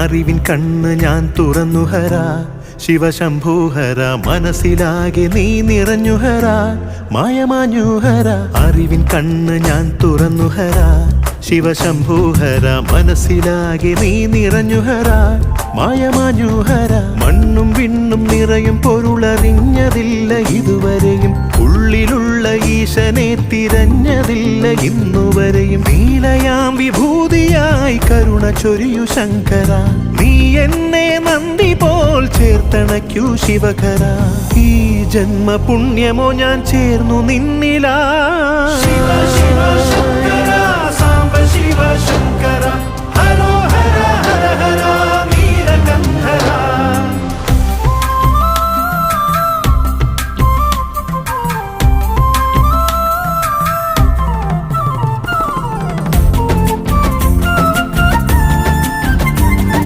അറിവിൻ കണ്ണ് ഞാൻ തുറന്നു ഹര ശിവശംഭൂഹര മനസ്സിലാകെ നീ നിറഞ്ഞു ഹര മായമാഞ്ഞുഹര അറിവിൻ കണ്ണ് ഞാൻ തുറന്നു ഹര ശിവശംഭൂഹര മനസ്സിലാകെ നീ നിറഞ്ഞു ഹര മായമാഞ്ഞുഹര മണ്ണും വിണ്ണും നിറയും പൊരുളറിഞ്ഞതില്ല ഇതുവരെയും ഉള്ളിലുള്ള ഈശനെ തിരഞ്ഞതില്ല ഇന്നുവരെയും നീലയാം വിഭൂതിയായി കരുണ ചൊരിയു ശങ്കര നീ എന്നെ നന്ദി പോൽ ചേർത്തണയ്ക്കൂ ശിവകര ഈ ജന്മ പുണ്യമോ ഞാൻ ചേർന്നു നിന്നിലാ ശിവ ശിവ